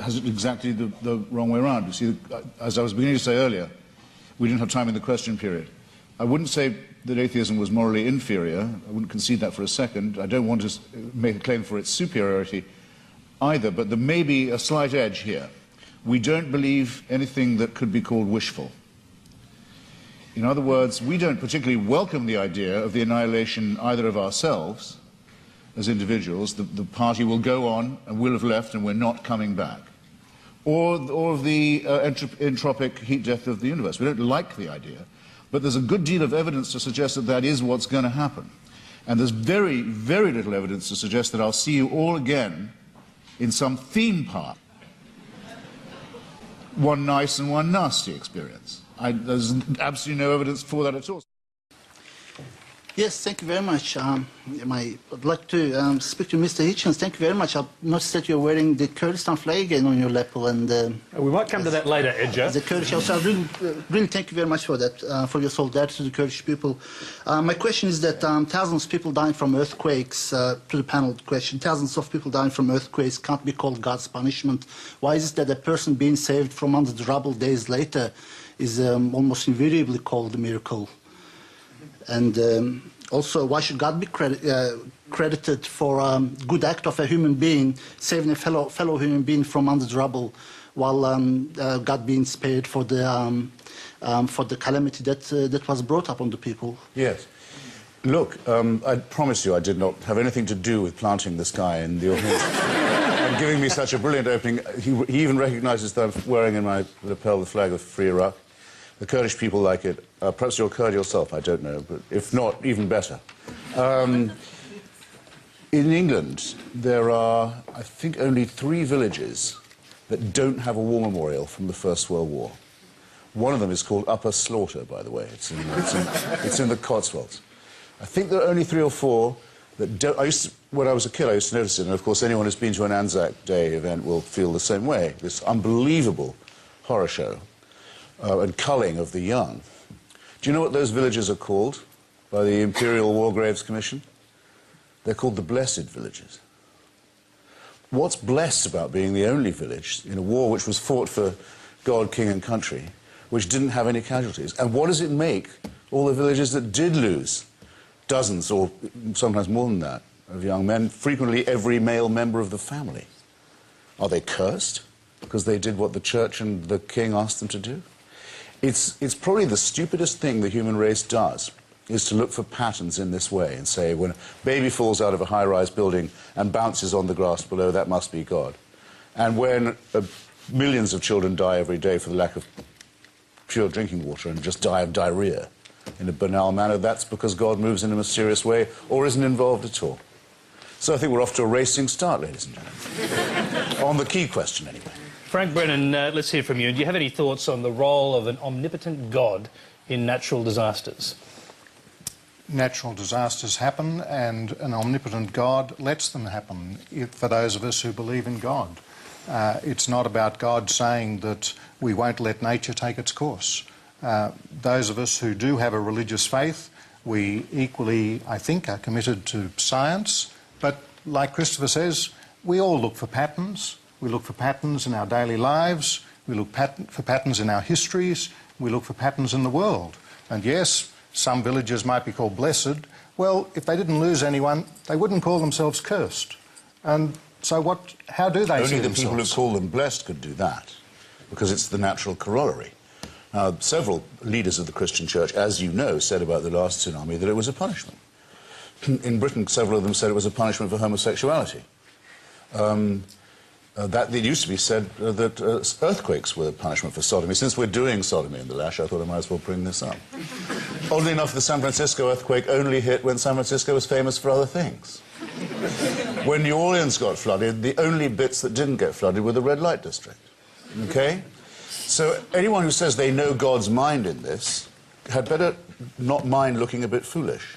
has it exactly the wrong way around. You see, as I was beginning to say earlier, we didn't have time in the question period. I wouldn't say that atheism was morally inferior. I wouldn't concede that for a second. I don't want to make a claim for its superiority either, but there may be a slight edge here. We don't believe anything that could be called wishful. In other words, we don't particularly welcome the idea of the annihilation either of ourselves as individuals, the party will go on and will have left and we're not coming back, or of the entropic heat death of the universe. We don't like the idea, but there's a good deal of evidence to suggest that that is what's going to happen. And there's very, very little evidence to suggest that I'll see you all again in some theme park. One nice and one nasty experience. There's absolutely no evidence for that at all. Yes, thank you very much. I'd like to speak to Mr. Hitchens. Thank you very much. I've noticed that you're wearing the Kurdistan flag again on your lapel. And we might come to that later, Edger. The Kurdish, so I really thank you very much for that, for your solidarity to the Kurdish people. My question is that thousands of people dying from earthquakes, to the panel question, thousands of people dying from earthquakes can't be called God's punishment. Why is it that a person being saved from under the rubble days later is almost invariably called a miracle? And also, why should God be credited for a good act of a human being, saving a fellow human being from under the rubble, while God being spared for the calamity that was brought upon the people? Yes. Look, I promise you I did not have anything to do with planting this guy in the audience and giving me such a brilliant opening. He even recognises that I'm wearing in my lapel the flag of Free Iraq. The Kurdish people like it. Perhaps you're Kurd yourself, I don't know, but if not, even better. In England, there are, I think, only 3 villages that don't have a war memorial from the First World War. One of them is called Upper Slaughter, by the way. It's in the Cotswolds. I think there are only 3 or 4 that don't... when I was a kid, I used to notice it, and of course anyone who's been to an Anzac Day event will feel the same way. This unbelievable horror show. And culling of the young. Do you know what those villages are called by the Imperial War Graves Commission? They're called the Blessed Villages. What's blessed about being the only village in a war which was fought for God, king and country, which didn't have any casualties? And what does it make all the villages that did lose dozens, or sometimes more than that, of young men, frequently every male member of the family? Are they cursed because they did what the church and the king asked them to do? It's probably the stupidest thing the human race does, is to look for patterns in this way and say, when a baby falls out of a high-rise building and bounces on the grass below, that must be God. And when millions of children die every day for the lack of pure drinking water and just die of diarrhea in a banal manner, that's because God moves in a mysterious way or isn't involved at all. So I think we're off to a racing start, ladies and gentlemen. On the key question, anyway. Frank Brennan, let's hear from you. Do you have any thoughts on the role of an omnipotent God in natural disasters? Natural disasters happen, and an omnipotent God lets them happen, for those of us who believe in God. It's not about God saying that we won't let nature take its course. Those of us who do have a religious faith, we equally, I think, are committed to science, but like Christopher says, we all look for patterns. We look for patterns in our daily lives, we look for patterns in our histories, we look for patterns in the world. And yes, some villages might be called blessed. Well, if they didn't lose anyone, they wouldn't call themselves cursed. And so how do they see themselves? Only the people who call them blessed could do that, because it's the natural corollary. Several leaders of the Christian church, as you know, said about the last tsunami that it was a punishment. In Britain, several of them said it was a punishment for homosexuality. It used to be said that earthquakes were a punishment for sodomy. Since we're doing sodomy in the lash, I thought I might as well bring this up. Oddly enough, the San Francisco earthquake only hit when San Francisco was famous for other things. When New Orleans got flooded, the only bits that didn't get flooded were the red light district. Okay? So anyone who says they know God's mind in this had better not mind looking a bit foolish.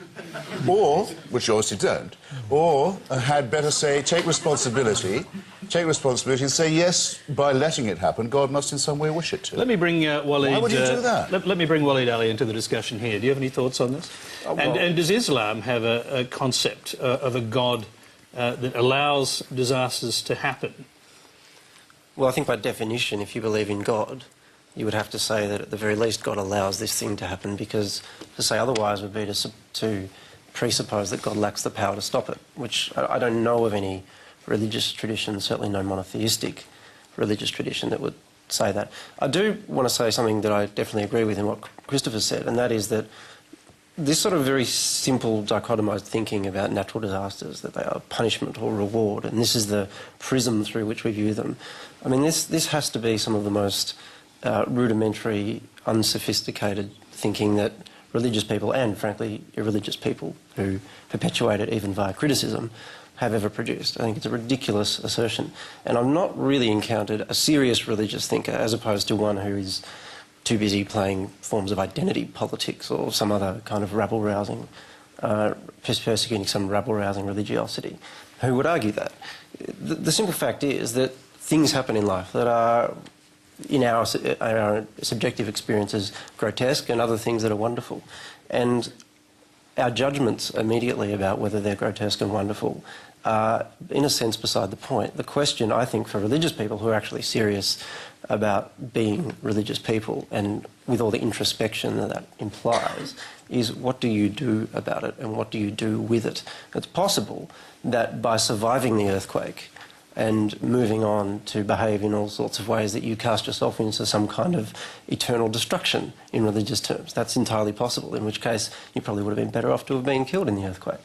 Or, which you obviously don't, or had better say, take responsibility and say, yes, by letting it happen, God must in some way wish it to. Let me bring Waleed... Why would you do that? Let me bring Waleed Ali into the discussion here. Do you have any thoughts on this? Oh, well, and does Islam have a concept of a God that allows disasters to happen? Well, I think by definition, if you believe in God, you would have to say that at the very least God allows this thing to happen, because to say otherwise would be to presuppose that God lacks the power to stop it, which I don't know of any religious tradition, certainly no monotheistic religious tradition that would say that. I do want to say something that I definitely agree with in what Christopher said, and that is that this sort of very simple dichotomised thinking about natural disasters, that they are punishment or reward, and this is the prism through which we view them. I mean, this has to be some of the most rudimentary, unsophisticated thinking that religious people, and frankly irreligious people who perpetuate it even via criticism, have ever produced. I think it's a ridiculous assertion. And I've not really encountered a serious religious thinker, as opposed to one who is too busy playing forms of identity politics or some other kind of rabble-rousing, persecuting some rabble-rousing religiosity, who would argue that. The simple fact is that things happen in life that are, in our subjective experiences, grotesque, and other things that are wonderful. And our judgments immediately about whether they're grotesque and wonderful are, in a sense, beside the point. The question, I think, for religious people who are actually serious about being religious people, and with all the introspection that that implies, is what do you do about it and what do you do with it? It's possible that by surviving the earthquake and moving on to behave in all sorts of ways that you cast yourself into some kind of eternal destruction in religious terms. That's entirely possible, in which case you probably would have been better off to have been killed in the earthquake.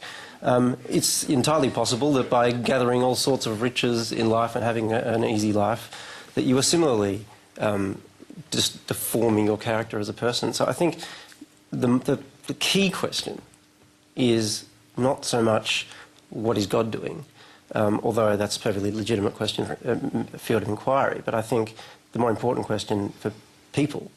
It's entirely possible that by gathering all sorts of riches in life and having an easy life, that you are similarly just deforming your character as a person. So I think the key question is not so much what is God doing, although that's a perfectly legitimate question, field of inquiry. But I think the more important question for people,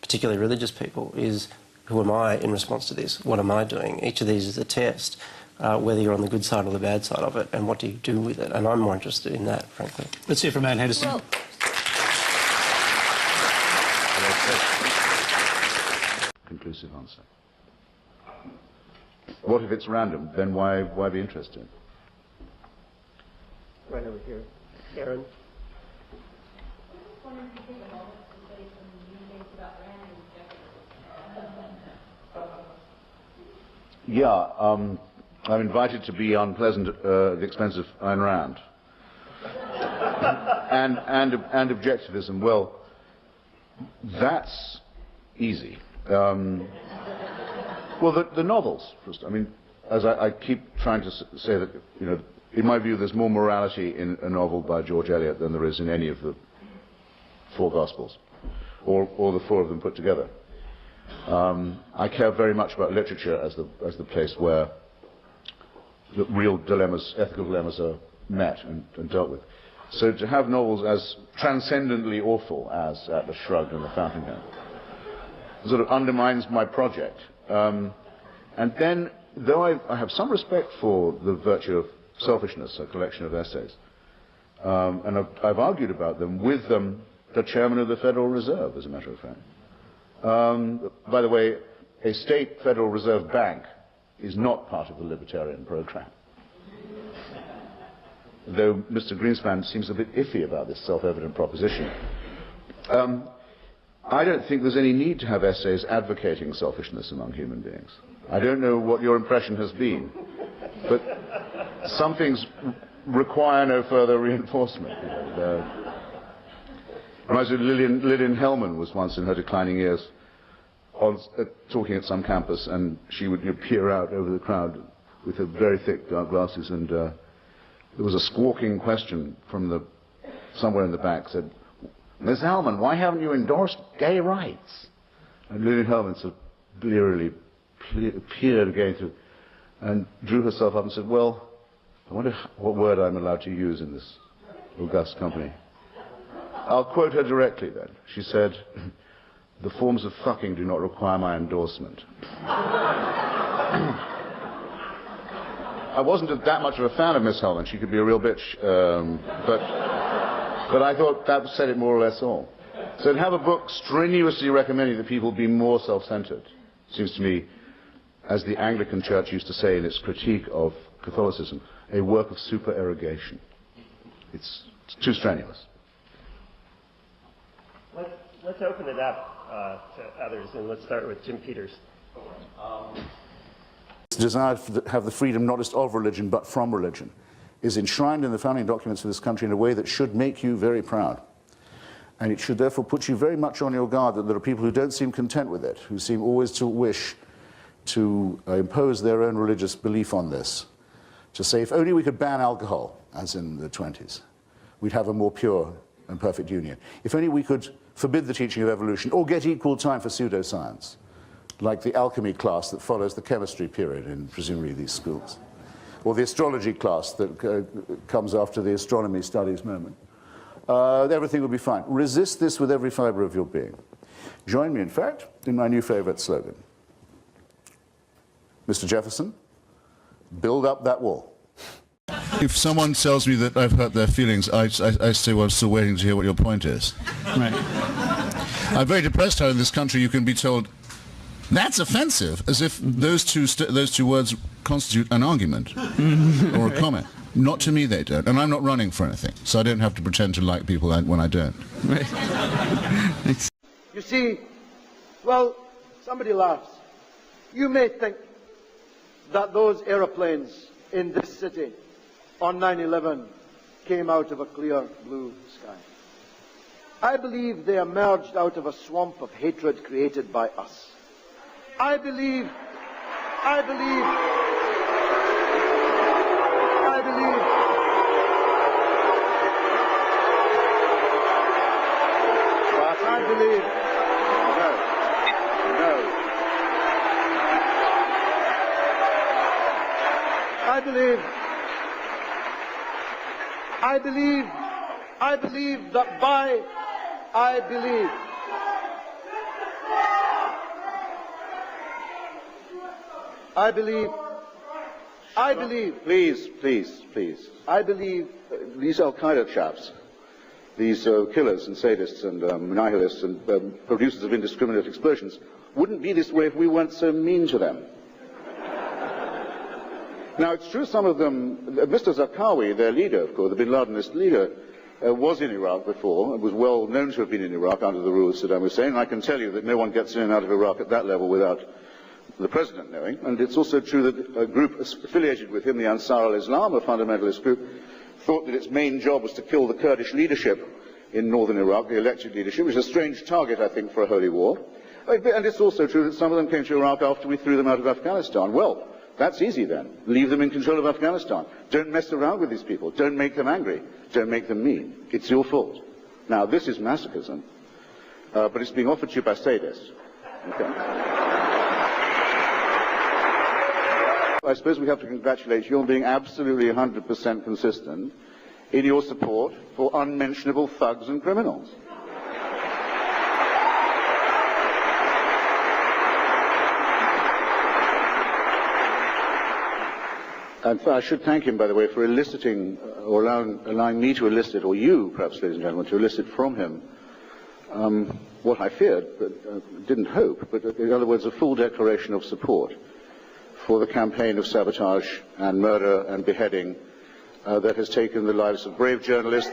particularly religious people, is who am I in response to this? What am I doing? Each of these is a test, whether you're on the good side or the bad side of it, and what do you do with it? And I'm more interested in that, frankly. Let's hear from Anne Henderson. Well, Conclusive answer. What if it's random? Then why be interested? Right over here. Aaron. Yeah, I'm invited to be unpleasant at the expense of Ayn Rand. and objectivism. Well, that's easy. Well, the novels, first. I mean, as I keep trying to say that, you know, in my view, there's more morality in a novel by George Eliot than there is in any of the four Gospels, or the four of them put together. I care very much about literature as the place where the real dilemmas, ethical dilemmas, are met and dealt with. So to have novels as transcendently awful as Atlas Shrugged and The Fountainhead sort of undermines my project. And then, though I have some respect for the virtue of Selfishness, a collection of essays, and I've argued about them with the chairman of the Federal Reserve, as a matter of fact. By the way, a state Federal Reserve Bank is not part of the libertarian program. Though Mr. Greenspan seems a bit iffy about this self-evident proposition. I don't think there's any need to have essays advocating selfishness among human beings. I don't know what your impression has been, but some things require no further reinforcement. Lillian Hellman was once, in her declining years, talking at some campus, and she would peer out over the crowd with her very thick dark glasses, and there was a squawking question from somewhere in the back, said, "Miss Hellman, why haven't you endorsed gay rights?" And Lillian Hellman sort of blearily peered again through and drew herself up and said, "Well, I wonder what word I'm allowed to use in this august company." I'll quote her directly then. She said, "The forms of fucking do not require my endorsement." I wasn't that much of a fan of Miss Hellman. She could be a real bitch, but I thought that said it more or less all. So to have a book strenuously recommending that people be more self-centered seems to me, as the Anglican Church used to say in its critique of Catholicism, a work of supererogation. It's too strenuous. Let's open it up to others, and let's start with Jim Peters. Desire to have the freedom not just of religion, but from religion, is enshrined in the founding documents of this country in a way that should make you very proud. And it should therefore put you very much on your guard that there are people who don't seem content with it, who seem always to wish to impose their own religious belief on this. To say, if only we could ban alcohol, as in the 20s, we'd have a more pure and perfect union. If only we could forbid the teaching of evolution, or get equal time for pseudoscience, like the alchemy class that follows the chemistry period in presumably these schools, or the astrology class that comes after the astronomy studies moment. Everything will be fine. Resist this with every fiber of your being. Join me, in fact, in my new favorite slogan. Mr. Jefferson, build up that wall. If someone tells me that I've hurt their feelings, I say, well, I'm still waiting to hear what your point is. Right. I'm very depressed how in this country you can be told, that's offensive, as if those two words constitute an argument or a comment. Not to me, they don't. And I'm not running for anything, so I don't have to pretend to like people when I don't. You see, well, somebody laughs. You may think that those aeroplanes in this city on 9/11 came out of a clear blue sky. I believe they emerged out of a swamp of hatred created by us. I believe these Al-Qaeda chaps, these killers and sadists and nihilists and producers of indiscriminate explosions, wouldn't be this way if we weren't so mean to them. Now, it's true some of them, Mr. Zarqawi, their leader, of course, the bin Ladenist leader, was in Iraq before, and was well known to have been in Iraq under the rule of Saddam Hussein. I can tell you that no one gets in and out of Iraq at that level without the president knowing. And it's also true that a group affiliated with him, the Ansar al-Islam, a fundamentalist group, thought that its main job was to kill the Kurdish leadership in northern Iraq, the elected leadership, which is a strange target, I think, for a holy war. And it's also true that some of them came to Iraq after we threw them out of Afghanistan. Well, that's easy then. Leave them in control of Afghanistan. Don't mess around with these people. Don't make them angry. Don't make them mean. It's your fault. Now, this is masochism, but it's being offered to you by sadists. Okay. I suppose we have to congratulate you on being absolutely 100% consistent in your support for unmentionable thugs and criminals. And I should thank him, by the way, for eliciting, or allowing me to elicit, or you, perhaps, ladies and gentlemen, to elicit from him what I feared, but didn't hope, but in other words, a full declaration of support for the campaign of sabotage and murder and beheading that has taken the lives of brave journalists,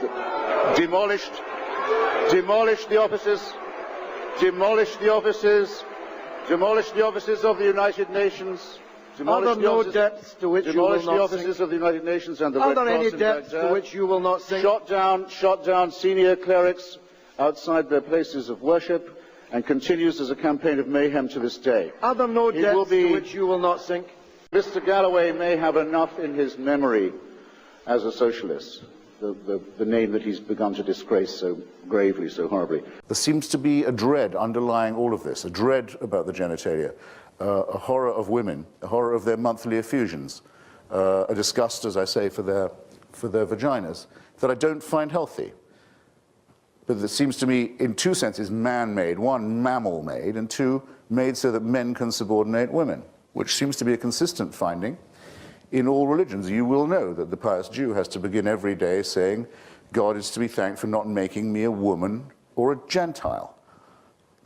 demolished the offices of the United Nations. Are there no depths to which you will not sink? The offices of the United Nations and the Red Cross. Are there any depths to which you will not sink? Shot down senior clerics outside their places of worship, and continues as a campaign of mayhem to this day. Are there no depths to which you will not sink? Mr. Galloway may have enough in his memory as a socialist, the name that he's begun to disgrace so gravely, so horribly. There seems to be a dread underlying all of this, a dread about the genitalia. A horror of women, a horror of their monthly effusions, a disgust, as I say, for their vaginas, that I don't find healthy. But that seems to me, in two senses, man-made. One, mammal-made, and two, made so that men can subordinate women, which seems to be a consistent finding in all religions. You will know that the pious Jew has to begin every day saying, God is to be thanked for not making me a woman or a Gentile.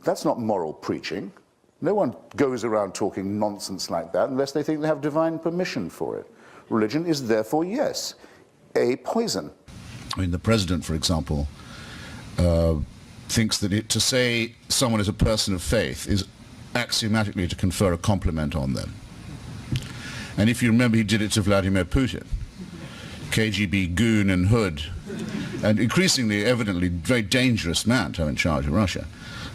That's not moral preaching. No one goes around talking nonsense like that unless they think they have divine permission for it. Religion is therefore, yes, a poison. I mean, the president, for example, thinks that to say someone is a person of faith is axiomatically to confer a compliment on them. And if you remember, he did it to Vladimir Putin, KGB goon and hood, and increasingly, evidently, very dangerous man to have in charge of Russia.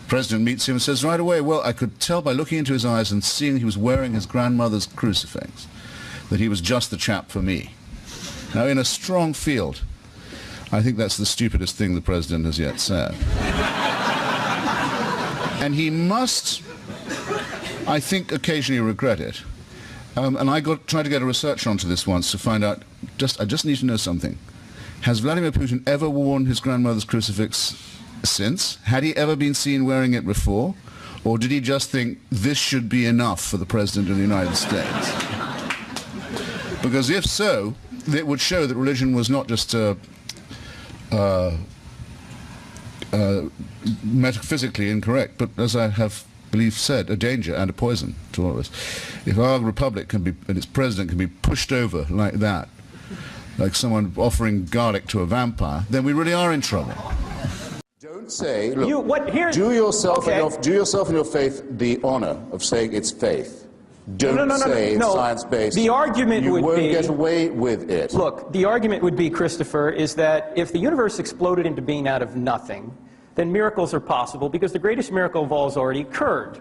The president meets him and says right away, well, I could tell by looking into his eyes and seeing he was wearing his grandmother's crucifix that he was just the chap for me. Now, in a strong field, I think that's the stupidest thing the president has yet said. And he must, I think, occasionally regret it. And I tried to get a researcher onto this once to find out, I just need to know something. Has Vladimir Putin ever worn his grandmother's crucifix since? Had he ever been seen wearing it before? Or did he just think this should be enough for the President of the United States? Because if so, it would show that religion was not just metaphysically incorrect, but as I have believe said, a danger and a poison to all of us. If our republic can be, and its president can be pushed over like that, like someone offering garlic to a vampire, then we really are in trouble. Don't say, look, do yourself and your faith the honor of saying it's faith. Don't say it's science-based. The argument you would won't be, get away with it. Look, the argument would be, Christopher, is that if the universe exploded into being out of nothing, then miracles are possible because the greatest miracle of all has already occurred.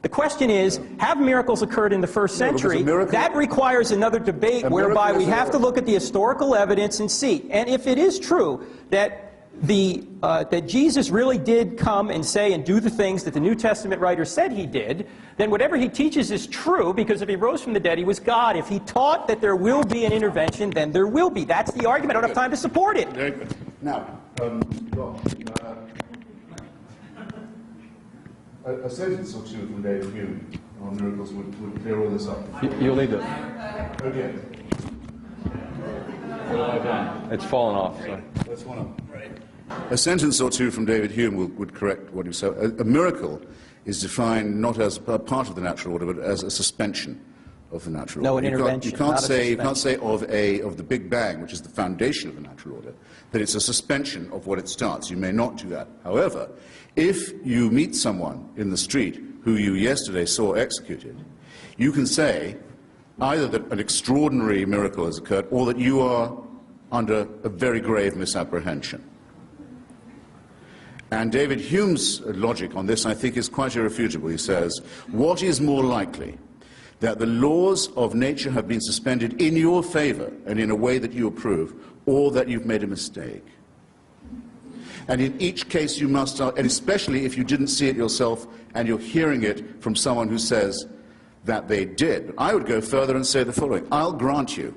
The question is, have miracles occurred in the first century? That requires another debate whereby we have to look at the historical evidence and see. And if it is true that that Jesus really did come and say and do the things that the New Testament writer said he did, then whatever he teaches is true, because if he rose from the dead, he was God. If he taught that there will be an intervention, then there will be. That's the argument. I don't have time to support it. Very good. Now, a sentence or two from David Hume on miracles would clear all this up. You'll leave it. Okay. It's fallen off. So. That's one up. A sentence or two from David Hume would correct what you said. A miracle is defined not as a part of the natural order, but as a suspension of the natural order. No, an intervention. You can't say of the Big Bang, which is the foundation of the natural order, that it's a suspension of what it starts. You may not do that. However, if you meet someone in the street who you yesterday saw executed, you can say either that an extraordinary miracle has occurred or that you are under a very grave misapprehension. And David Hume's logic on this, I think, is quite irrefutable. He says, what is more likely, that the laws of nature have been suspended in your favor and in a way that you approve, or that you've made a mistake? And in each case you must, and especially if you didn't see it yourself and you're hearing it from someone who says that they did. I would go further and say the following. I'll grant you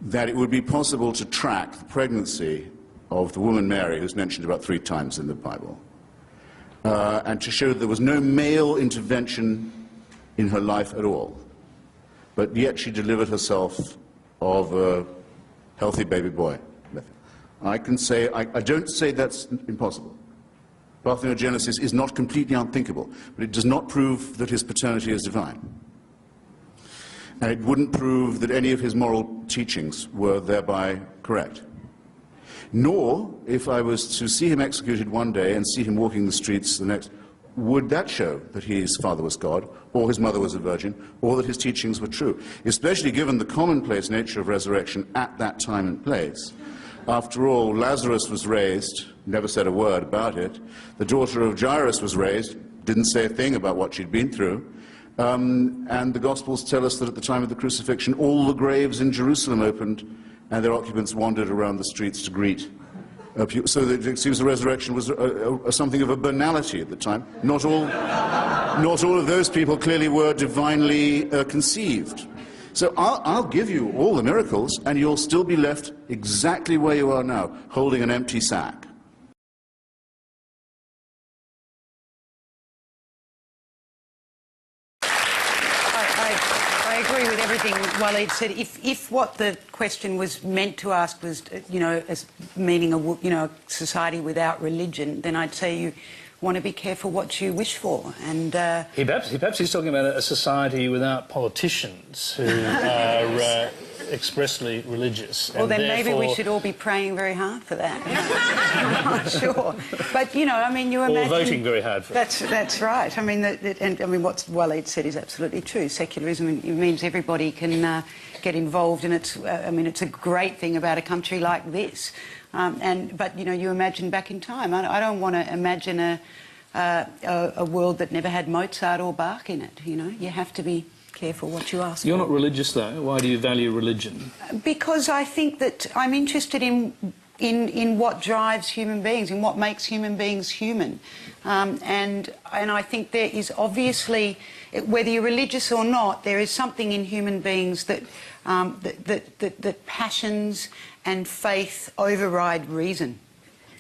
that it would be possible to track the pregnancy of the woman Mary, who's mentioned about 3 times in the Bible, and to show that there was no male intervention in her life at all, but yet she delivered herself of a healthy baby boy. I can say, I don't say that's impossible. Parthenogenesis is not completely unthinkable, but it does not prove that his paternity is divine. And it wouldn't prove that any of his moral teachings were thereby correct. Nor, if I was to see him executed one day and see him walking the streets the next, would that show that his father was God, or his mother was a virgin, or that his teachings were true, especially given the commonplace nature of resurrection at that time and place. After all, Lazarus was raised, never said a word about it. The daughter of Jairus was raised, didn't say a thing about what she'd been through. And the Gospels tell us that at the time of the crucifixion, all the graves in Jerusalem opened, and their occupants wandered around the streets to greet. So that it seems the resurrection was something of a banality at the time. Not all of those people clearly were divinely conceived. So I'll give you all the miracles, and you'll still be left exactly where you are now, holding an empty sack. I agree with everything Waleed said. If what the question was meant to ask was, as meaning a society without religion, then I'd say you want to be careful what you wish for. And perhaps he's talking about a society without politicians who are expressly religious. Well, and then maybe we therefore- should all be praying very hard for that. I'm not sure. But, you know, I mean, you imagine... Or voting very hard for it. That's right. I mean, and I mean, what Waleed said is absolutely true. Secularism means everybody can get involved, and it's, I mean, it's a great thing about a country like this. But, you know, you imagine back in time. I don't want to imagine a world that never had Mozart or Bach in it, you know. You have to be careful what you ask You're for. not religious, though. Why do you value religion? Because I think that I'm interested in what drives human beings, in what makes human beings human. And I think there is obviously, whether you're religious or not, there is something in human beings that that passions and faith override reason.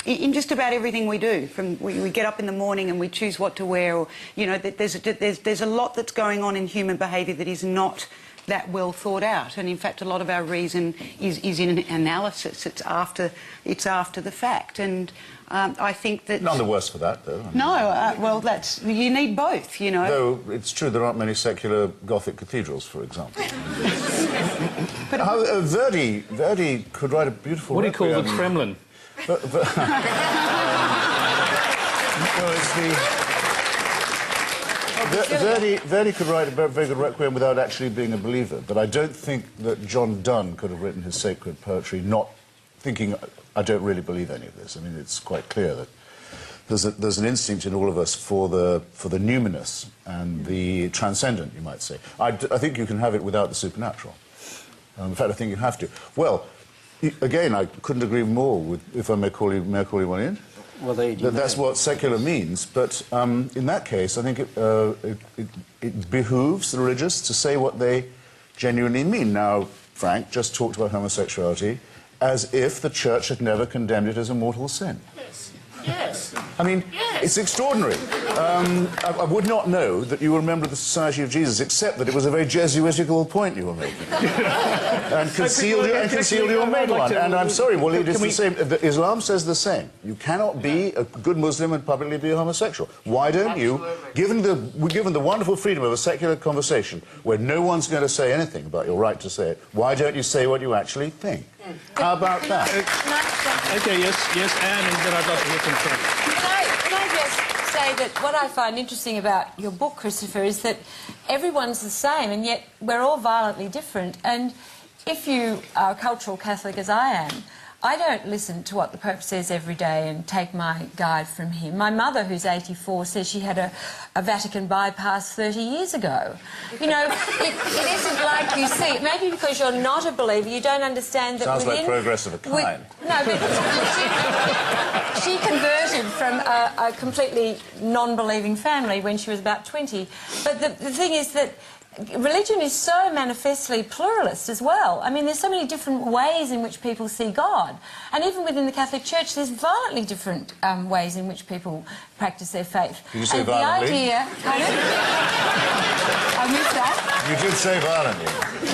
In just about everything we do, from we get up in the morning and we choose what to wear, or, you know, there's a lot that's going on in human behaviour that is not that well thought out, and in fact a lot of our reason is in analysis. It's after the fact, and I think that... None the worse for that, though. No, well, you need both, you know. Though it's true there aren't many secular Gothic cathedrals, for example. But Verdi could write a beautiful... What do you call the Kremlin? No, it's Verdi could write a very good requiem without actually being a believer, but I don't think that John Donne could have written his sacred poetry not thinking, I don't really believe any of this. I mean, it's quite clear that there's an instinct in all of us for the numinous and the transcendent, you might say. I think you can have it without the supernatural. In fact, I think you have to. Well, again, I couldn't agree more with, if I may call you one in. Well, that's what secular means. But in that case, I think it behooves the religious to say what they genuinely mean. Now, Frank just talked about homosexuality as if the Church had never condemned it as a mortal sin. Yes. Yes. I mean, yes. It's extraordinary. I would not know that you were a member of the Society of Jesus, except that it was a very Jesuitical point you were making. And concealed your made one. And I'm sorry, well, it is the same. Islam says the same. You cannot be a good Muslim and publicly be a homosexual. Why don't you, given the wonderful freedom of a secular conversation, where no one's going to say anything about your right to say it, why don't you say what you actually think? How about that? OK, yes, Anne, and then I'd like to hear from Frank. Can I just say that what I find interesting about your book, Christopher, is that everyone's the same, and yet we're all violently different. And if you are a cultural Catholic, as I am, I don't listen to what the Pope says every day and take my guide from him. My mother, who's 84, says she had a Vatican bypass 30 years ago. You know, it isn't like you see it. Maybe because you're not a believer, you don't understand that Sounds like progress of a kind. No, but she converted from a completely non-believing family when she was about 20. But the thing is that religion is so manifestly pluralist as well. I mean, there's so many different ways in which people see God. And even within the Catholic Church, there's violently different ways in which people practice their faith. Did you say and violently? The idea... I missed that. You did say violently.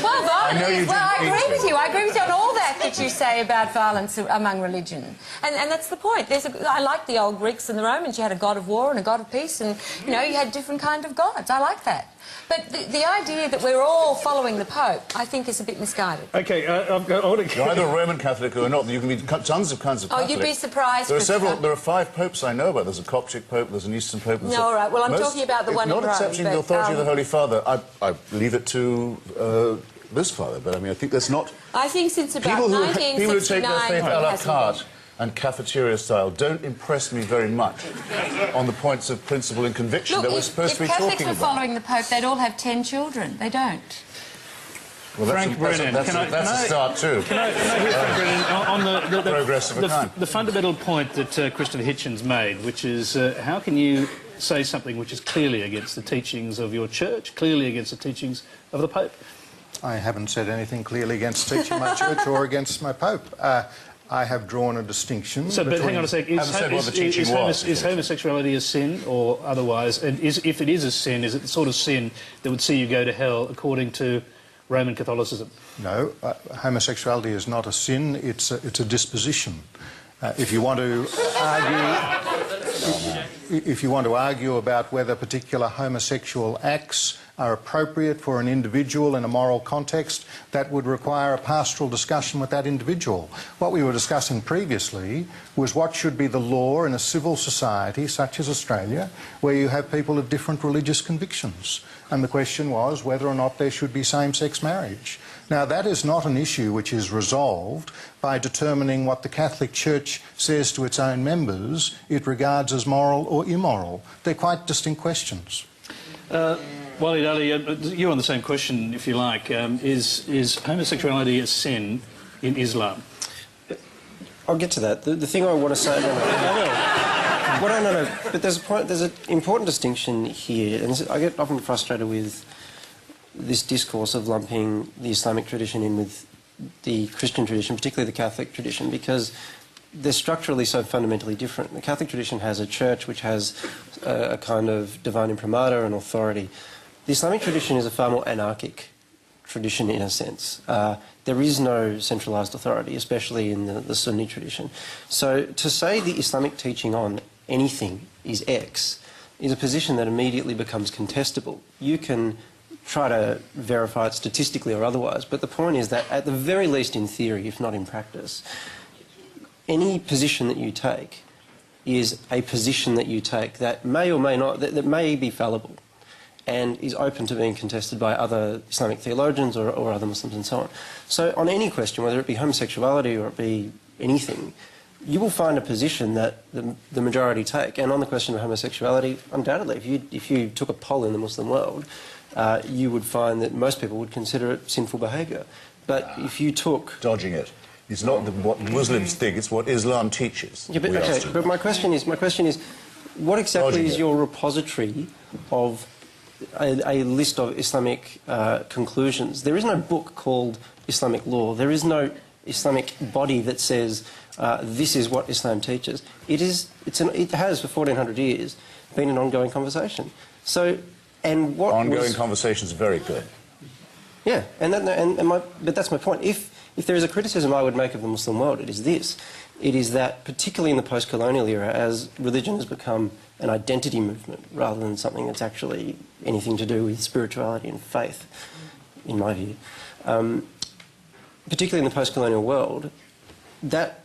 Well, violently... I know you I didn't agree mean with you. I agree with you on all that you say about violence among religion. And that's the point. I like the old Greeks and the Romans. You had a god of war and a god of peace, and, you know, you had different kind of gods. I like that. But the idea that we're all following the Pope, I think, is a bit misguided. OK, You're either a Roman Catholic or not. You can be tons of kinds of Catholic. Oh, you'd be surprised. There are 5 popes I know about. There's a Coptic pope, there's an Eastern pope. No, all right. Well, I'm talking about the one in Rome. Not accepting the authority of the Holy Father. I leave it to this father, but I mean, I think that's not... I think since about people 1969... People who take their faith a la carte and cafeteria style don't impress me very much on the points of principle and conviction that we're supposed to be talking about. If Catholics were following the Pope, they'd all have 10 children. They don't. Well, Frank Brennan, that's a start too. Can I hear Frank Brennan on the progress of a kind? The fundamental point that Christopher Hitchens made, which is how can you say something which is clearly against the teachings of your church, clearly against the teachings of the Pope? I haven't said anything clearly against teaching my church or against my Pope. I have drawn a distinction. So, but hang on a sec. Is homosexuality a sin or otherwise? And if it is a sin, is it the sort of sin that would see you go to hell according to Roman Catholicism? No, homosexuality is not a sin. It's a disposition. If you want to argue, about whether particular homosexual acts are appropriate for an individual in a moral context, that would require a pastoral discussion with that individual. What we were discussing previously was what should be the law in a civil society such as Australia, where you have people of different religious convictions. And the question was whether or not there should be same-sex marriage. Now, that is not an issue which is resolved by determining what the Catholic Church says to its own members it regards as moral or immoral. They're quite distinct questions. Walid Ali, you're on the same question, if you like. Is homosexuality a sin in Islam? I'll get to that. The thing I want to say... But there's an important distinction here, and I get often frustrated with this discourse of lumping the Islamic tradition in with the Christian tradition, particularly the Catholic tradition, because they're structurally so fundamentally different. The Catholic tradition has a church which has a kind of divine imprimatur and authority. The Islamic tradition is a far more anarchic tradition in a sense. There is no centralised authority, especially in the Sunni tradition. So to say the Islamic teaching on anything is X is a position that immediately becomes contestable. You can try to verify it statistically or otherwise, but the point is that at the very least in theory, if not in practice, any position that you take is a position that you take that may or may not, that may be fallible and is open to being contested by other Islamic theologians or other Muslims and so on. So on any question, whether it be homosexuality or it be anything, you will find a position that the majority take. And on the question of homosexuality, undoubtedly, if you took a poll in the Muslim world, you would find that most people would consider it sinful behaviour. But if you took... Dodging it. It's not what Muslims think, it's what Islam teaches. Yeah, but, okay, but my question is, what exactly is your repository of a list of Islamic conclusions? There is no book called Islamic law. There is no Islamic body that says this is what Islam teaches. It has for 1400 years been an ongoing conversation. So, and what ongoing conversations are very good. Yeah, but that's my point. If there is a criticism I would make of the Muslim world, it is this. It is that, particularly in the post-colonial era, as religion has become an identity movement rather than something that's actually anything to do with spirituality and faith, in my view, particularly in the post-colonial world, that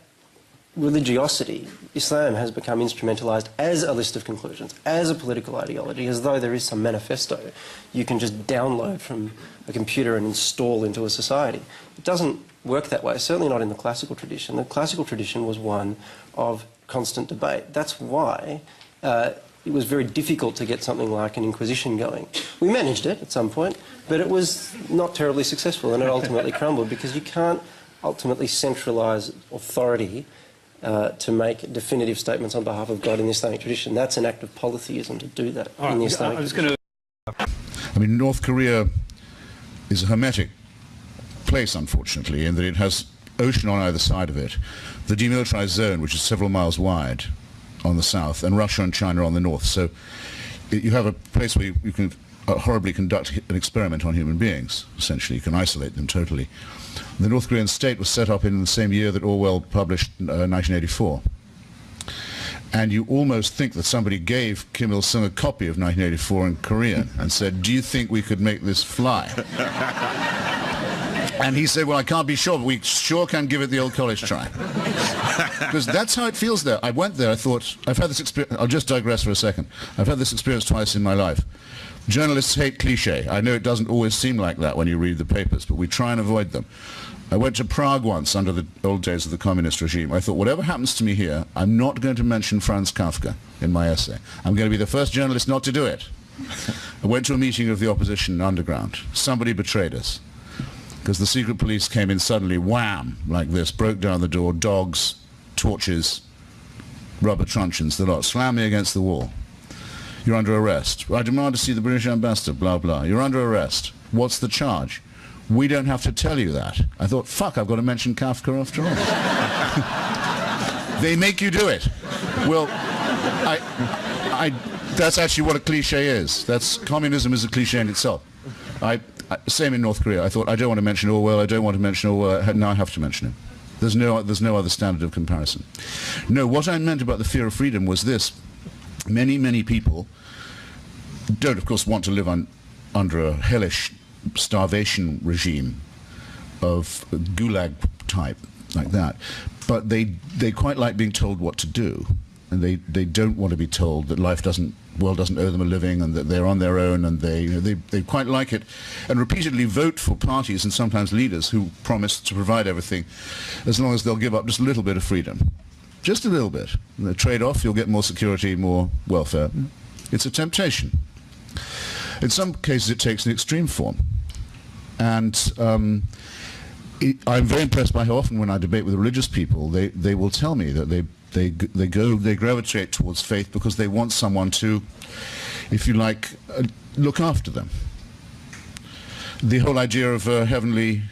religiosity, Islam has become instrumentalised as a list of conclusions, as a political ideology, as though there is some manifesto you can just download from a computer and install into a society. It doesn't work that way, certainly not in the classical tradition. The classical tradition was one of constant debate. That's why it was very difficult to get something like an Inquisition going. We managed it at some point, but it was not terribly successful, and it ultimately crumbled because you can't ultimately centralise authority to make definitive statements on behalf of God in the Islamic tradition. That's an act of polytheism to do that in the Islamic tradition. I mean, North Korea is a hermetic place, unfortunately, in that it has ocean on either side of it, the demilitarized zone, which is several miles wide on the south, and Russia and China on the north. So you have a place where you can horribly conduct an experiment on human beings, essentially. You can isolate them totally. The North Korean state was set up in the same year that Orwell published 1984. And you almost think that somebody gave Kim Il-sung a copy of 1984 in Korean and said, do you think we could make this fly? And he said, well, I can't be sure, but we sure can give it the old college try. Because that's how it feels there. I went there, I thought, I've had this experience, I'll just digress for a second. I've had this experience twice in my life. Journalists hate cliché. I know it doesn't always seem like that when you read the papers, but we try and avoid them. I went to Prague once under the old days of the communist regime. I thought, whatever happens to me here, I'm not going to mention Franz Kafka in my essay. I'm going to be the first journalist not to do it. I went to a meeting of the opposition underground. Somebody betrayed us, because the secret police came in suddenly, wham, like this, broke down the door, dogs, torches, rubber truncheons, the lot, slammed me against the wall. You're under arrest. I demand to see the British ambassador, blah, blah. You're under arrest. What's the charge? We don't have to tell you that. I thought, fuck, I've got to mention Kafka after all. They make you do it. Well, that's actually what a cliche is. Communism is a cliche in itself. Same in North Korea. I thought, I don't want to mention Orwell, I don't want to mention Orwell, now I have to mention him. There's no other standard of comparison. No, what I meant about the fear of freedom was this. Many, many people don't, of course, want to live under a hellish starvation regime of gulag type, like that. But they quite like being told what to do, and they don't want to be told that world doesn't owe them a living, and that they're on their own, and they quite like it, and repeatedly vote for parties and sometimes leaders who promise to provide everything, as long as they'll give up just a little bit of freedom. Just a little bit. And the trade-off, you'll get more security, more welfare. It's a temptation. In some cases it takes an extreme form. And I'm very impressed by how often when I debate with religious people, they will tell me that they gravitate towards faith because they want someone to, if you like, look after them. The whole idea of a heavenly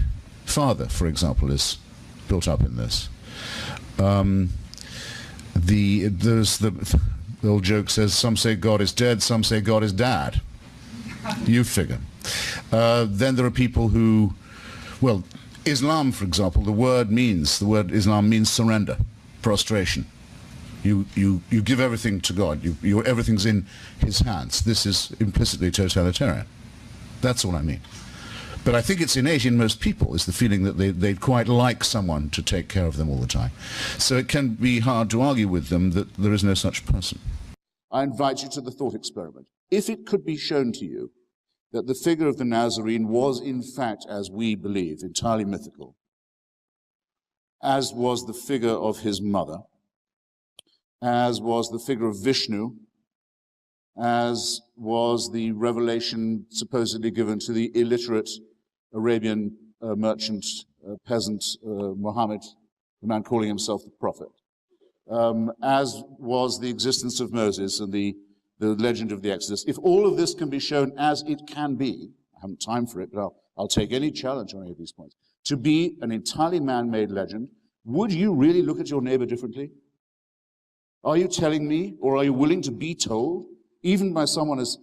Father, for example, is built up in this. There's the old joke says, some say God is dead, some say God is dad. You figure. Then there are people who, well, Islam, for example, the word Islam means surrender, prostration. You give everything to God. Everything's in His hands. This is implicitly totalitarian. That's all I mean. But I think it's innate in most people, is the feeling that they'd quite like someone to take care of them all the time. So it can be hard to argue with them that there is no such person. I invite you to the thought experiment. If it could be shown to you that the figure of the Nazarene was, in fact, as we believe, entirely mythical, as was the figure of his mother, as was the figure of Vishnu, as was the revelation supposedly given to the illiterate Arabian merchant, peasant Muhammad, the man calling himself the prophet, as was the existence of Moses and the legend of the Exodus. If all of this can be shown as it can be, I haven't time for it, but I'll take any challenge on any of these points, to be an entirely man-made legend, would you really look at your neighbor differently? Are you telling me, or are you willing to be told, even by someone as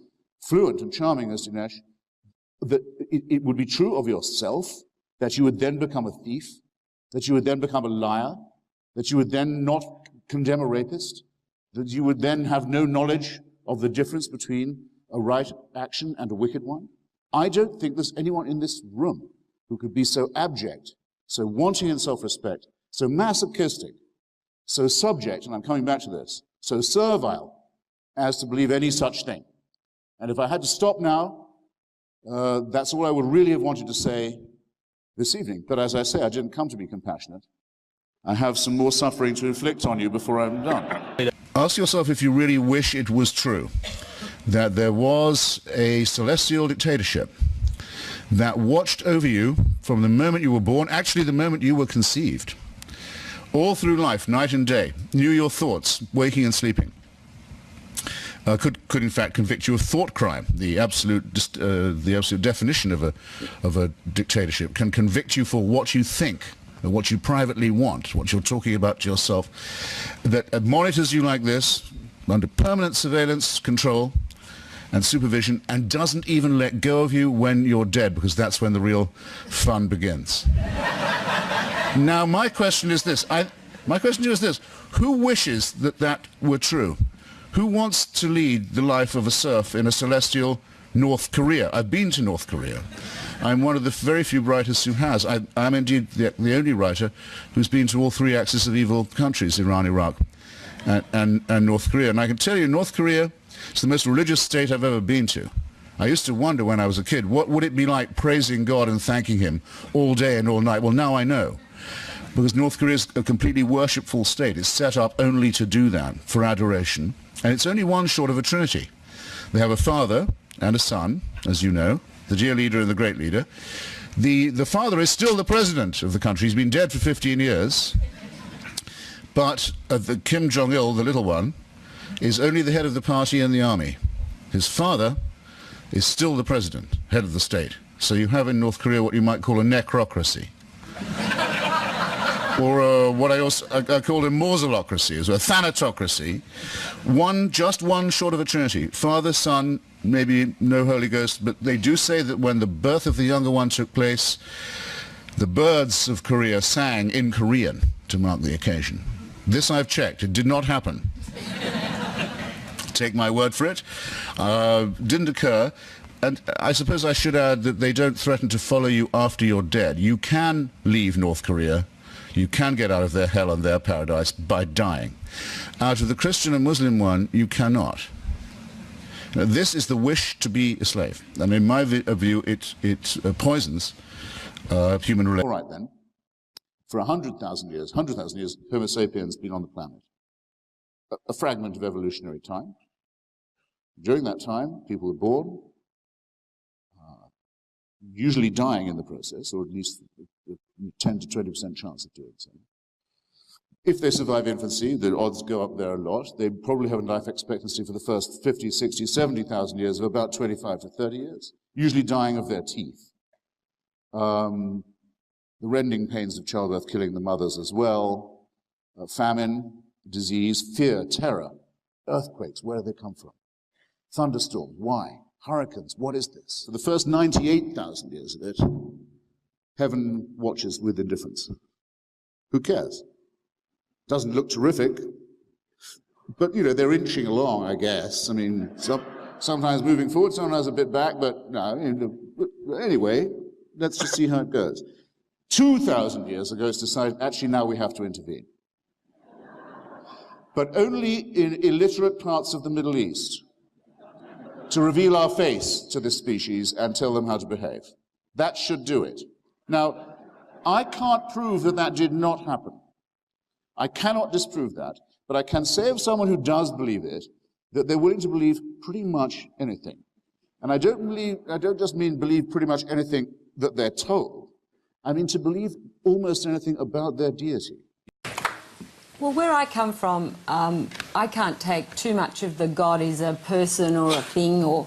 fluent and charming as Dinesh, that it would be true of yourself, that you would then become a thief, that you would then become a liar, that you would then not condemn a rapist, that you would then have no knowledge of the difference between a right action and a wicked one? I don't think there's anyone in this room who could be so abject, so wanting in self-respect, so masochistic, so subject, and I'm coming back to this, so servile, as to believe any such thing. And if I had to stop now, that's all I would really have wanted to say this evening. But as I say, I didn't come to be compassionate. I have some more suffering to inflict on you before I'm done. Ask yourself if you really wish it was true that there was a celestial dictatorship that watched over you from the moment you were born, actually the moment you were conceived, all through life, night and day, knew your thoughts, waking and sleeping. Could in fact convict you of thought crime. The absolute definition of a dictatorship can convict you for what you think, what you privately want, what you're talking about to yourself, that monitors you like this, under permanent surveillance, control, and supervision, and doesn't even let go of you when you're dead, because that's when the real fun begins. Now, my question is this. Who wishes that that were true? Who wants to lead the life of a serf in a celestial North Korea? I've been to North Korea. I'm one of the very few writers who has. I'm indeed the only writer who's been to all three axis of evil countries, Iran, Iraq, and North Korea. And I can tell you, North Korea is the most religious state I've ever been to. I used to wonder when I was a kid, what would it be like praising God and thanking Him all day and all night? Well, now I know. Because North Korea is a completely worshipful state. It's set up only to do that, for adoration. And it's only one short of a trinity. They have a father and a son, as you know, the dear leader and the great leader. The father is still the president of the country. He's been dead for 15 years. But the Kim Jong-il, the little one, is only the head of the party and the army. His father is still the president, head of the state. So you have in North Korea what you might call a necrocracy. Or what I called a mausolocracy, a thanatocracy, just one short of a trinity. Father, Son, maybe no Holy Ghost, but they do say that when the birth of the younger one took place, the birds of Korea sang in Korean to mark the occasion. This I've checked. It did not happen. Take my word for it. Didn't occur. And I suppose I should add that they don't threaten to follow you after you're dead. You can leave North Korea. You can get out of their hell and their paradise by dying. Out of the Christian and Muslim one, you cannot. Now, this is the wish to be a slave. And in my view, it poisons human relations. All right, then. For 100,000 years, Homo sapiens has been on the planet. A fragment of evolutionary time. During that time, people were born, usually dying in the process, or at least a 10 to 20% chance of doing so. If they survive infancy, the odds go up there a lot. They probably have a life expectancy for the first 50, 60, 70,000 years of about 25 to 30 years, usually dying of their teeth. The rending pains of childbirth killing the mothers as well, famine, disease, fear, terror, earthquakes, where do they come from? Thunderstorms, why? Hurricanes, what is this? For the first 98,000 years of it, heaven watches with indifference. Who cares? Doesn't look terrific, but, you know, they're inching along, I guess. I mean, sometimes moving forward, sometimes a bit back, but no, anyway, let's just see how it goes. 2,000 years ago, it's decided, actually, now we have to intervene. But only in illiterate parts of the Middle East, to reveal our face to this species and tell them how to behave. That should do it. Now, I can't prove that that did not happen. I cannot disprove that, but I can say of someone who does believe it, that they're willing to believe pretty much anything. And I don't just mean believe pretty much anything that they're told. I mean to believe almost anything about their deity. Well, where I come from, I can't take too much of the God is a person or a thing or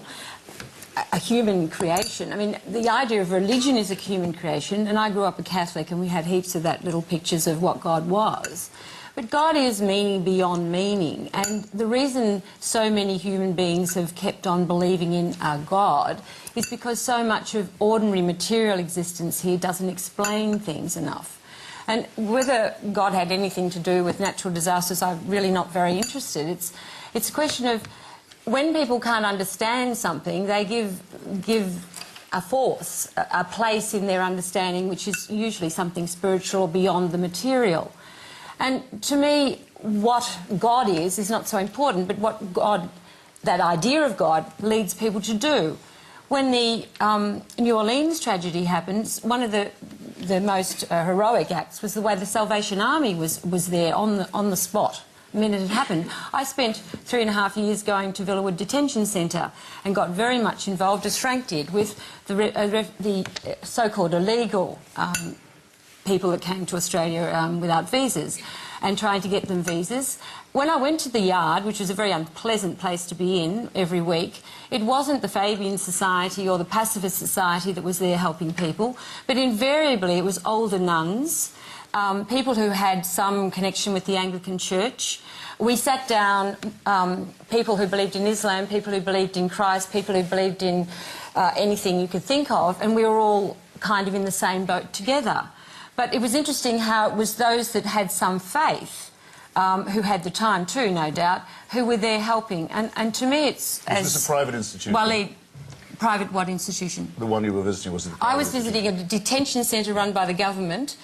a human creation. I mean, the idea of religion is a human creation, and I grew up a Catholic and we had heaps of that little pictures of what God was. But God is meaning beyond meaning, and the reason so many human beings have kept on believing in a God is because so much of ordinary material existence here doesn't explain things enough. And whether God had anything to do with natural disasters, I'm really not very interested. It's a question of when people can't understand something, they give a force, a place in their understanding, which is usually something spiritual beyond the material. And to me, what God is not so important, but what God, that idea of God, leads people to do. When the New Orleans tragedy happens, one of the most heroic acts was the way the Salvation Army was there on the spot the minute it happened. I spent 3.5 years going to Villawood Detention Centre and got very much involved, as Frank did, with the so-called illegal people that came to Australia without visas and trying to get them visas. When I went to the yard, which was a very unpleasant place to be in every week, it wasn't the Fabian Society or the Pacifist Society that was there helping people, but invariably it was older nuns, people who had some connection with the Anglican Church. We sat down, people who believed in Islam, people who believed in Christ, people who believed in anything you could think of, and we were all kind of in the same boat together. But it was interesting how it was those that had some faith, who had the time too, no doubt, who were there helping. And to me it's... Was this a private institution? Well, private what institution? The one you were visiting, was it? I was visiting a detention centre run by the government.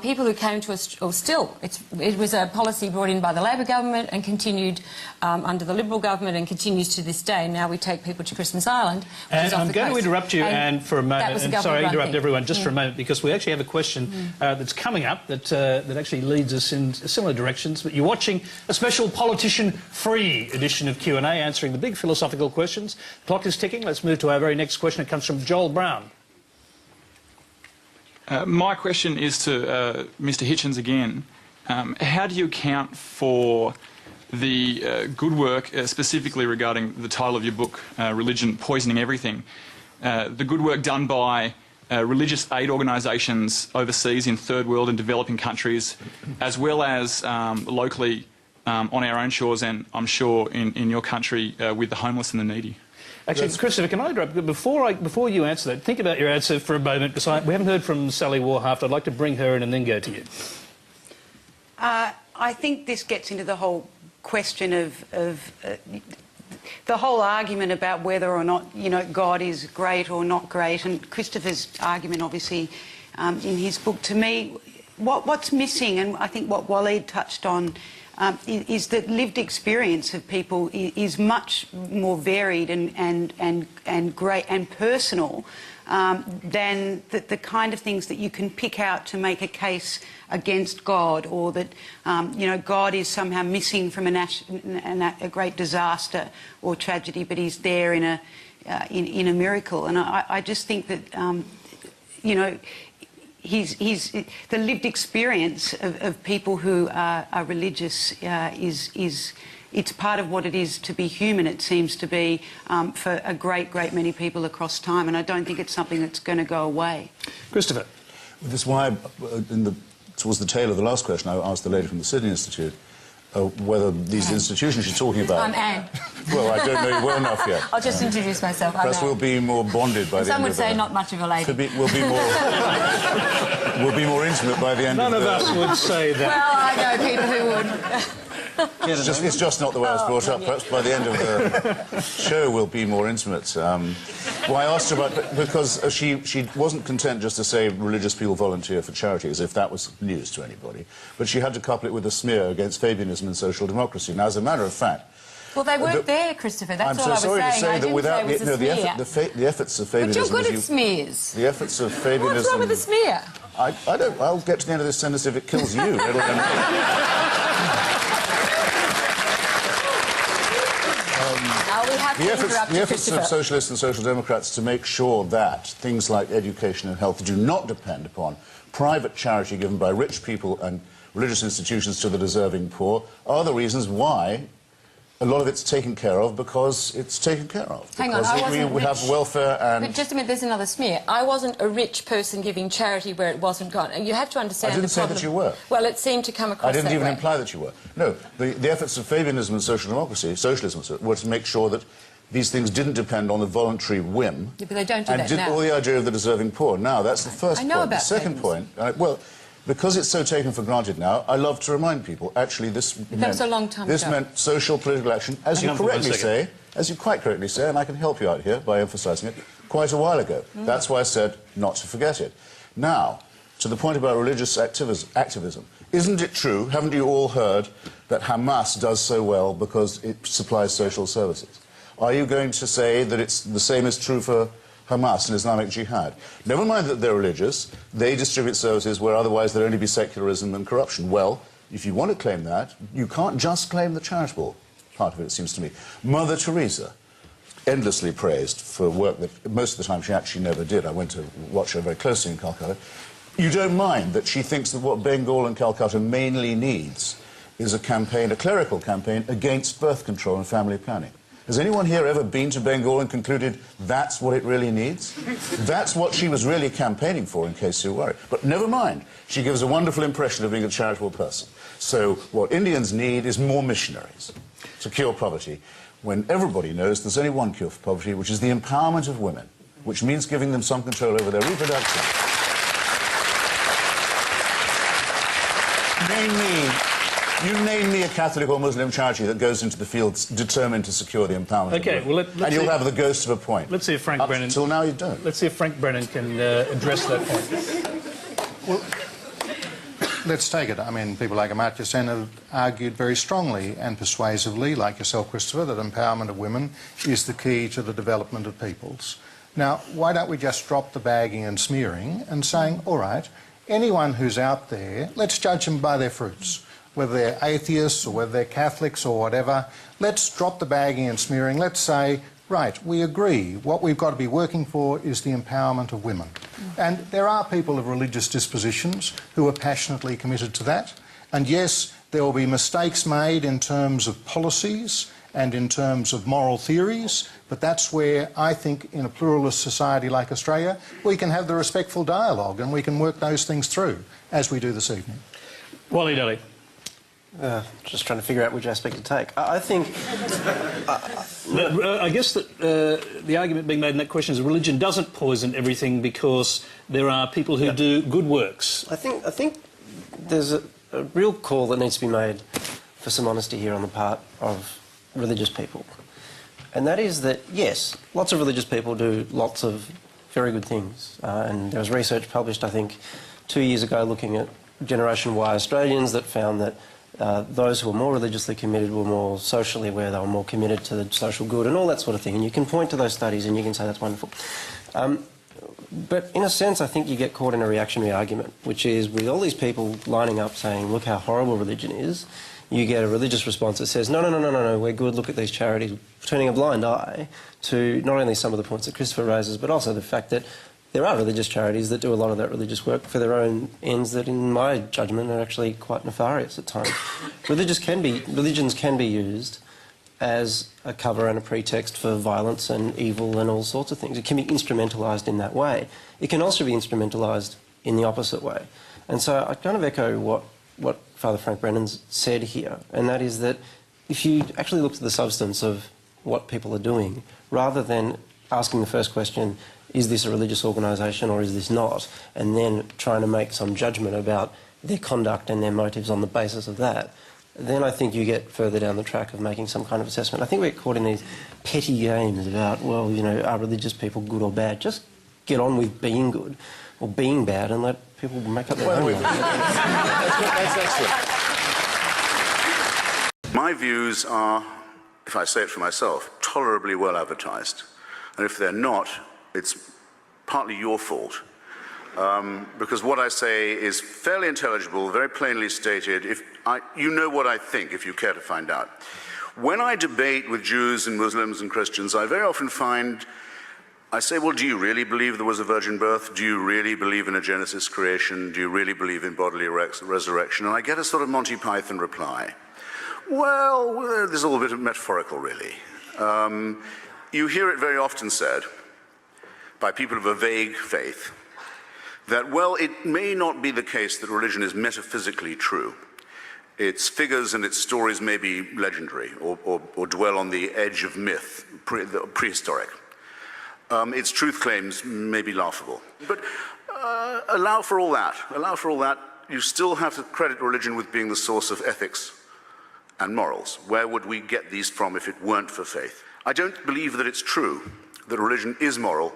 People who came to us, or still, it was a policy brought in by the Labor government and continued under the Liberal government and continues to this day. Now we take people to Christmas Island, which is off I'm the going coast. to interrupt you and for a moment, and sorry, interrupt everyone just for a moment, because we actually have a question that's coming up that actually leads us in similar directions. But you're watching a special politician-free edition of Q&A, answering the big philosophical questions. The clock is ticking. Let's move to our very next question. It comes from Joel Brown. My question is to Mr. Hitchens again. How do you account for the good work, specifically regarding the title of your book, Religion Poisoning Everything, the good work done by religious aid organisations overseas in third world and developing countries, as well as locally on our own shores and I'm sure in your country with the homeless and the needy? Actually, Christopher, can I interrupt? Before you answer that, think about your answer for a moment, because we haven't heard from Sally Warhaft. I'd like to bring her in and then go to you. I think this gets into the whole question of the whole argument about whether or not, you know, God is great or not great, and Christopher's argument, obviously, in his book, to me, what's missing, and I think what Waleed touched on, is that lived experience of people is much more varied and great and personal than the kind of things that you can pick out to make a case against God, or that you know, God is somehow missing from a great disaster or tragedy, but he's there in a miracle. And I just think that you know, the lived experience of people who are religious it's part of what it is to be human, it seems to be, for a great many people across time, and I don't think it's something that's going to go away. Christopher. This is why, towards the tail of the last question, I asked the lady from the Sydney Institute whether these institutions you're talking about... I'm Anne. Well, I don't know you well enough yet. I'll just introduce myself. Perhaps we'll be more bonded by the end of the... Some would say not much of a lady. We'll be more intimate by the end of the... None of us would say that. Well, I know people who would. It's just not the way I was brought up. Perhaps by the end of the show we'll be more intimate. Well, I asked her about... Because she wasn't content just to say religious people volunteer for charity, as if that was news to anybody. But she had to couple it with a smear against Fabianism and social democracy. Now, as a matter of fact... Well, they weren't there, Christopher. That's all I was saying. I'm so sorry to say that without the efforts of Fabianism... But you're good at smears. The efforts of Fabianism... What's wrong with the smear? I'll get to the end of this sentence if it kills you. The efforts of socialists and social democrats to make sure that things like education and health do not depend upon private charity given by rich people and religious institutions to the deserving poor are the reasons why a lot of it's taken care of, because it's taken care of. Hang on, I wasn't we have welfare and... But just a minute, there's another smear. I wasn't a rich person giving charity where it wasn't gone. And you have to understand... I didn't say that you were. Well, it seemed to come across that I didn't even way. imply that you were. No, the efforts of Fabianism and social democracy, socialism, were to make sure that these things didn't depend on a voluntary whim. Yeah, but they don't do that now. All the idea of the deserving poor. Now, that's the first point. I know about the second point... well, because it's so taken for granted now, I love to remind people, actually, this meant social political action, as you correctly say, as you quite correctly say, and I can help you out here by emphasising it, quite a while ago. That's why I said not to forget it. Now, to the point about religious activism, isn't it true, haven't you all heard, that Hamas does so well because it supplies social services? Are you going to say that it's the same is true for Hamas and Islamic Jihad? Never mind that they're religious, they distribute services where otherwise there'd only be secularism and corruption. Well, if you want to claim that, you can't just claim the charitable part of it, it seems to me. Mother Teresa, endlessly praised for work that most of the time she actually never did. I went to watch her very closely in Calcutta. You don't mind that she thinks that what Bengal and Calcutta mainly needs is a campaign, a clerical campaign, against birth control and family planning. Has anyone here ever been to Bengal and concluded that's what it really needs? That's what she was really campaigning for, in case you're worried. But never mind. She gives a wonderful impression of being a charitable person. So what Indians need is more missionaries to cure poverty, when everybody knows there's only one cure for poverty, which is the empowerment of women, which means giving them some control over their reproduction. You name me a Catholic or Muslim charity that goes into the fields determined to secure the empowerment of women. Well, and you'll have the ghost of a point. Let's see if Frank Brennan... Until now you don't. Let's see if Frank Brennan can address that point. Well, let's take it. I mean, people like Amartya Sen have argued very strongly and persuasively, like yourself, Christopher, that empowerment of women is the key to the development of peoples. Now, why don't we just drop the bagging and smearing and saying, all right, anyone who's out there, let's judge them by their fruits. Whether they're atheists or whether they're Catholics or whatever, let's drop the bagging and smearing. Let's say, right, we agree. What we've got to be working for is the empowerment of women. And there are people of religious dispositions who are passionately committed to that. And yes, there will be mistakes made in terms of policies and in terms of moral theories, but that's where I think in a pluralist society like Australia, we can have the respectful dialogue and we can work those things through, as we do this evening. Waleed Ali. Just trying to figure out which aspect to take. I think... I guess that the argument being made in that question is religion doesn't poison everything because there are people who do good works. I think there's a real call that needs to be made for some honesty here on the part of religious people. And that is that, yes, lots of religious people do lots of very good things. And there was research published, I think, 2 years ago looking at Generation Y Australians that found that those who were more religiously committed were more socially aware, they were more committed to the social good and all that sort of thing. And you can point to those studies and you can say that's wonderful. But in a sense, I think you get caught in a reactionary argument, which is with all these people lining up saying, look how horrible religion is, you get a religious response that says, no, we're good, look at these charities, turning a blind eye to not only some of the points that Christopher raises, but also the fact that there are religious charities that do a lot of that religious work for their own ends that, in my judgment, are actually quite nefarious at times. Religions can be used as a cover and a pretext for violence and evil and all sorts of things. It can be instrumentalised in that way. It can also be instrumentalised in the opposite way. And so I kind of echo what Father Frank Brennan's said here, and that is that if you actually look to the substance of what people are doing, rather than asking the first question, is this a religious organisation or is this not, and then trying to make some judgment about their conduct and their motives on the basis of that, then I think you get further down the track of making some kind of assessment. I think we're caught in these petty games about, well, you know, are religious people good or bad? Just get on with being good or being bad and let people make up their own mind. That's excellent. My views are, if I say it for myself, tolerably well advertised. And if they're not, it's partly your fault. Because what I say is fairly intelligible, very plainly stated. You know what I think, if you care to find out. When I debate with Jews and Muslims and Christians, I very often find, I say, well, do you really believe there was a virgin birth? Do you really believe in a Genesis creation? Do you really believe in bodily resurrection? And I get a sort of Monty Python reply. Well, there's a little bit of metaphorical, really. You hear it very often said by people of a vague faith that, well, it may not be the case that religion is metaphysically true. Its figures and its stories may be legendary or dwell on the edge of myth, prehistoric. Its truth claims may be laughable. But allow for all that. Allow for all that. You still have to credit religion with being the source of ethics and morals. Where would we get these from if it weren't for faith? I don't believe that it's true that religion is moral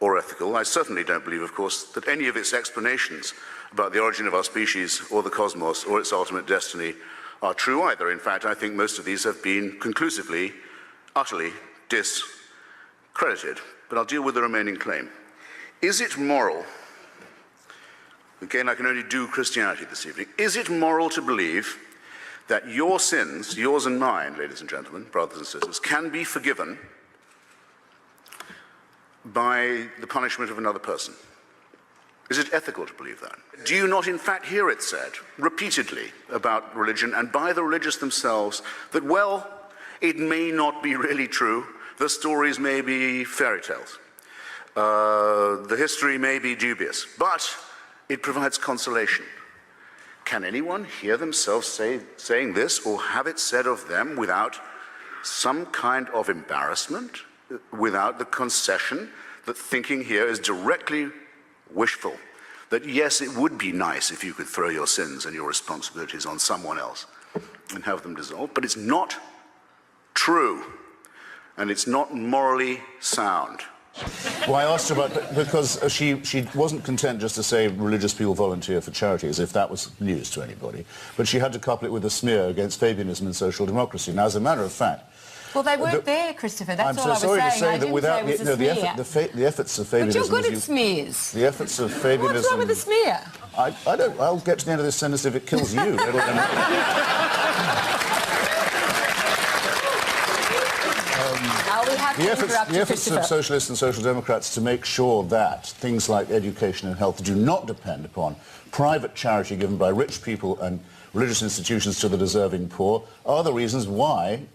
or ethical. I certainly don't believe, of course, that any of its explanations about the origin of our species or the cosmos or its ultimate destiny are true either. In fact, I think most of these have been conclusively, utterly discredited. But I'll deal with the remaining claim. Is it moral? Again, I can only do Christianity this evening. Is it moral to believe that your sins, yours and mine, ladies and gentlemen, brothers and sisters, can be forgiven by the punishment of another person? Is it ethical to believe that? Do you not in fact hear it said repeatedly about religion and by the religious themselves that, well, it may not be really true, the stories may be fairy tales, the history may be dubious, but it provides consolation? Can anyone hear themselves saying this or have it said of them without some kind of embarrassment, without the concession that thinking here is directly wishful, that yes, it would be nice if you could throw your sins and your responsibilities on someone else and have them dissolved, but it's not true and it's not morally sound? Well, I asked her about, because she wasn't content just to say religious people volunteer for charity as if that was news to anybody, but she had to couple it with a smear against Fabianism and social democracy. Now, as a matter of fact... Well, they weren't there, Christopher. That's all I was saying. I'm so sorry to say that without the efforts of Fabianism... But you're good at smears. The efforts of Fabianism... What's wrong with the smear? I'll get to the end of this sentence if it kills you. The efforts of socialists and social democrats to make sure that things like education and health do not depend upon private charity given by rich people and religious institutions to the deserving poor are the reasons why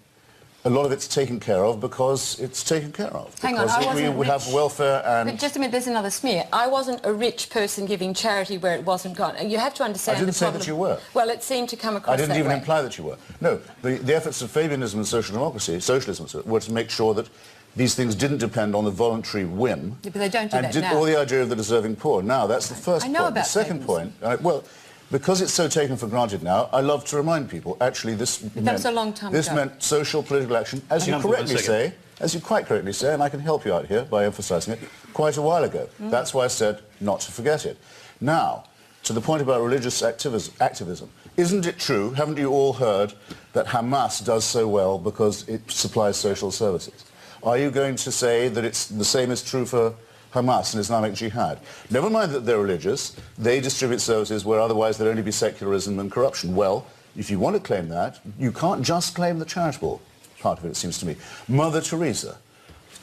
a lot of it's taken care of, because it's taken care of. Hang on, I wasn't we have welfare and... But just a minute, there's another smear. I wasn't a rich person giving charity where it wasn't gone. You have to understand... I didn't say that you were. Well, it seemed to come across that way. I didn't even imply that you were. No, the efforts of Fabianism and social democracy, socialism, were to make sure that these things didn't depend on a voluntary whim. Yeah, but they don't do that now. All the idea of the deserving poor. Now, that's the first point. About the second point... well, because it's so taken for granted now, I love to remind people, actually, this was a long time ago. Meant social, political action, as you correctly say, as you quite correctly say, and I can help you out here by emphasising it, quite a while ago. That's why I said not to forget it. Now, to the point about religious activism, isn't it true, haven't you all heard, that Hamas does so well because it supplies social services? Are you going to say that it's the same is true for Hamas and Islamic Jihad? Never mind that they're religious, they distribute services where otherwise there'd only be secularism and corruption. Well, if you want to claim that, you can't just claim the charitable part of it, it seems to me. Mother Teresa,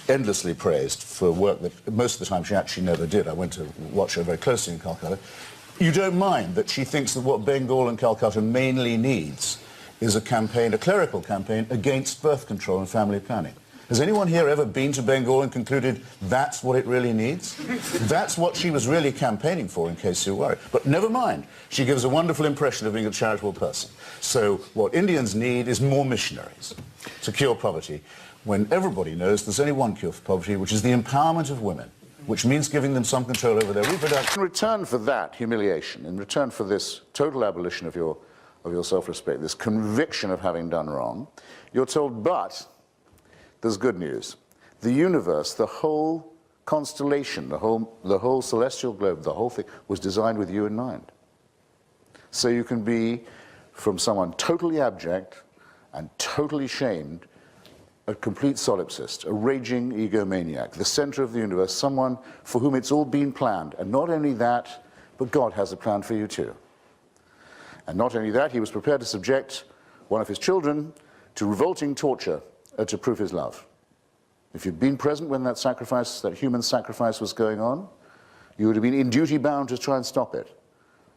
endlessly praised for work that most of the time she actually never did. I went to watch her very closely in Calcutta. You don't mind that she thinks that what Bengal and Calcutta mainly needs is a campaign, a clerical campaign, against birth control and family planning. Has anyone here ever been to Bengal and concluded that's what it really needs? That's what she was really campaigning for, in case you're worried. But never mind, she gives a wonderful impression of being a charitable person. So what Indians need is more missionaries to cure poverty, when everybody knows there's only one cure for poverty, which is the empowerment of women, which means giving them some control over their reproduction. In return for that humiliation, in return for this total abolition of your self-respect, this conviction of having done wrong, you're told, but there's good news. The universe, the whole constellation, the whole celestial globe, the whole thing was designed with you in mind. So you can be, from someone totally abject and totally shamed, a complete solipsist, a raging egomaniac, the center of the universe, someone for whom it's all been planned. And not only that, but God has a plan for you too. And not only that, he was prepared to subject one of his children to revolting torture to prove his love. If you'd been present when that sacrifice, that human sacrifice was going on, you would have been in duty bound to try and stop it.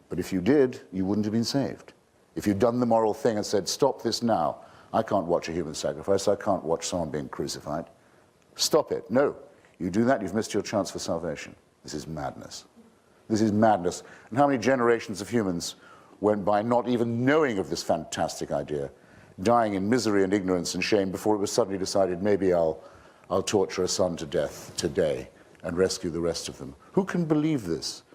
But if you did, you wouldn't have been saved. If you'd done the moral thing and said, stop this now, I can't watch a human sacrifice, I can't watch someone being crucified. Stop it. No. You do that, you've missed your chance for salvation. This is madness. This is madness. And how many generations of humans went by not even knowing of this fantastic idea, dying in misery and ignorance and shame before it was suddenly decided, maybe I'll torture a son to death today and rescue the rest of them. Who can believe this?